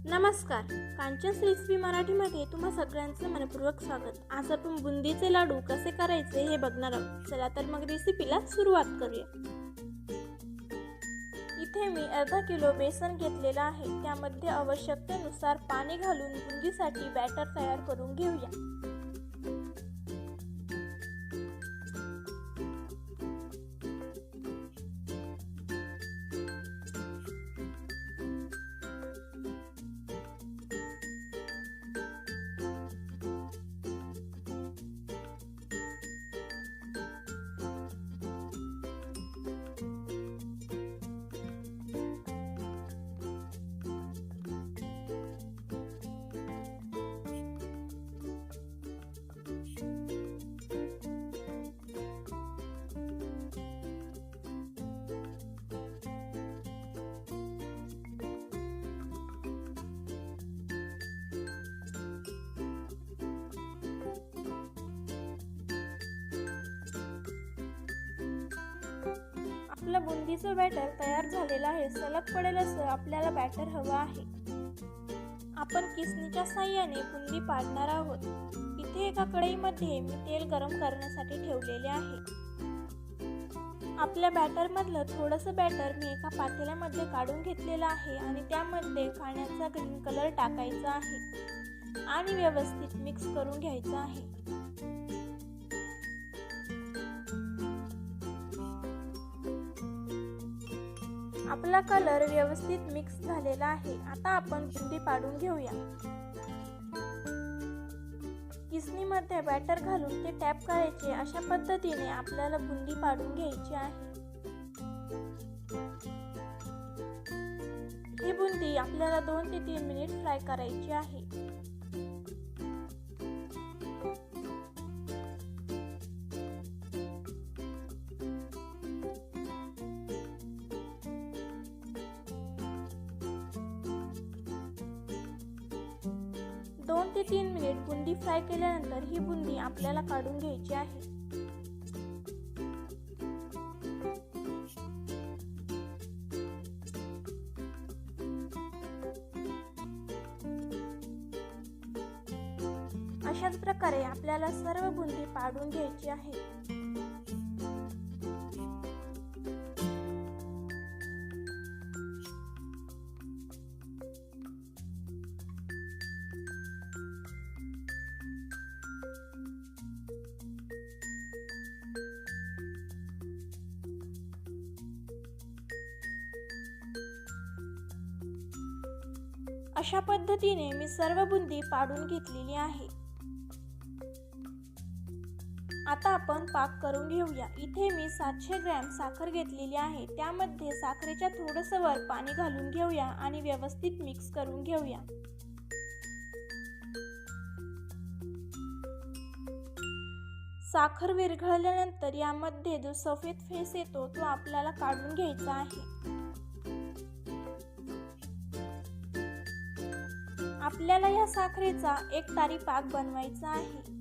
नमस्कार. कांचन्स रेसिपी मराठीमध्ये तुम्हा सगळ्यांचं मनपूर्वक स्वागत. आज आपण बुंदीचे लाडू कसे करायचे हे बघणार आहोत. चला तर मग रेसिपीला सुरुवात करूया. इथे मी अर्धा किलो बेसन घेतलेला आहे. त्यामध्ये आवश्यकतेनुसार पाणी घालून बुंदीसाठी बॅटर तयार करून घेऊया. आपलं बुंदीचं बॅटर तयार झालेलं आहे. सलग पडेल असं आपल्याला बॅटर हवं आहे. आपण किसणीच्या साहाय्याने बुंदी पाडणार आहोत. इथे एका कढईमध्ये मी तेल गरम करण्यासाठी ठेवलेले आहे. आपल्या बॅटर मधलं थोडंसं बॅटर मी एका पातेल्यामध्ये काढून घेतलेलं आहे आणि त्यामध्ये खाण्याचा ग्रीन कलर टाकायचा आहे आणि व्यवस्थित मिक्स करून घ्यायचं आहे. आपला कलर व्यवस्थित मिक्स झालेला आहे. आता आपण बुंदी पाडून घेऊया. किसणीमध्ये बॅटर घालून ते टॅप करायचे. अशा पद्धतीने आपल्याला बुंदी पाडून घ्यायची आहे. ही बुंदी आपल्याला 2 ते 3 मिनिट फ्राय करायची आहे. दोन ते 3 मिनिट बुंदी फ्राय केल्यानंतर ही बुंदी आपल्याला काढून घ्यायची आहे. अशाच प्रकारे आपल्याला सर्व बुंदी पाडून घ्यायची आहे. अशा पद्धतीने मी सर्व बुंदी पाडून घेतलेली आहे. आता आपण पाक करून घेऊया. इथे मी 700 ग्रॅम साखर घेतलेली आहे. त्यामध्ये साखरेच्या थोडंसं वर पाणी घालून घेऊया आणि व्यवस्थित मिक्स करून घेऊया. साखर विरघळल्यानंतर यामध्ये जो सफेद फेस येतो तो आपल्याला काढून घ्यायचा आहे. आपल्याला या साखरेचा एकतारी पाक बनवायचा आहे.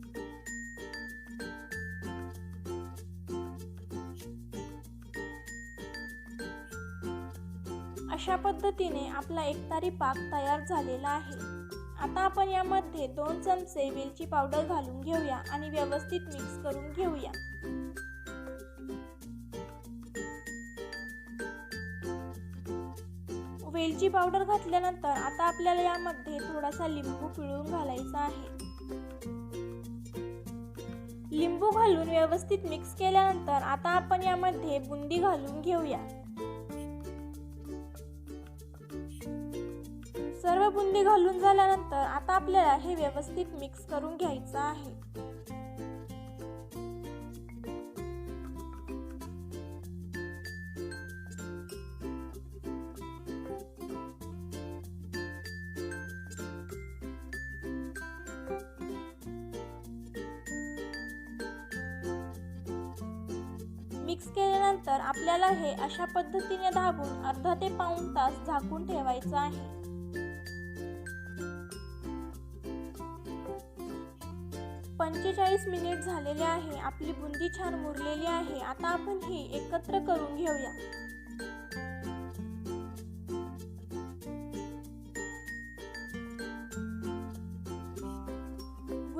अशा पद्धतीने आपला एकतारी पाक तयार झालेला आहे. आता आपण यामध्ये 2 चमचे वेलची पावडर घालून घेऊया आणि व्यवस्थित मिक्स करून घेऊया. वेलची पावडर घातल्यानंतर आता आपल्याला यामध्ये थोडासा लिंबू पिळून घालायचा आहे. लिंबू घालून व्यवस्थित मिक्स केल्यानंतर आता आपण यामध्ये बुंदी घालून घेऊया. सर्व बुंदी घालून झाल्यानंतर आता आपल्याला हे व्यवस्थित मिक्स करून घ्यायचं आहे. मिक्स केल्यानंतर आपल्याला हे अशा पद्धतीने दाबून अर्धा ते पाऊण तास झाकून ठेवायचं आहे. पंचेचाळीस मिनिट झालेले आहे. आपली बुंदी छान मुरलेली आहे. आता आपण ही एकत्र करून घेऊया.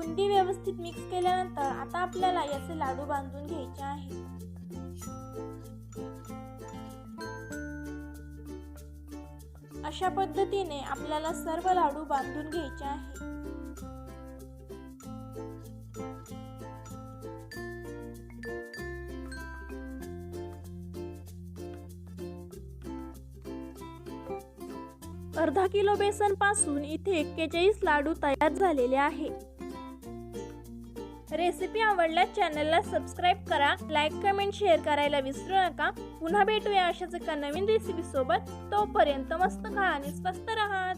बुंदी व्यवस्थित मिक्स केल्यानंतर आता आपल्याला याचे लाडू बांधून घ्यायचे आहे। अशा पद्धतीने आपल्याला सर्व लाडू बांधून घ्यायचे आहे। अर्धा किलो बेसन पासून इथे 41 लाडू तयार झालेले आहे। रेसिपी आवडल्यास चॅनलला सबस्क्राईब करा, लाईक, कमेंट, शेअर करायला विसरू नका। पुन्हा भेटूया अशाच एका नवीन रेसिपी सोबत। तोपर्यंत मस्त खा आणि स्वस्त रहा।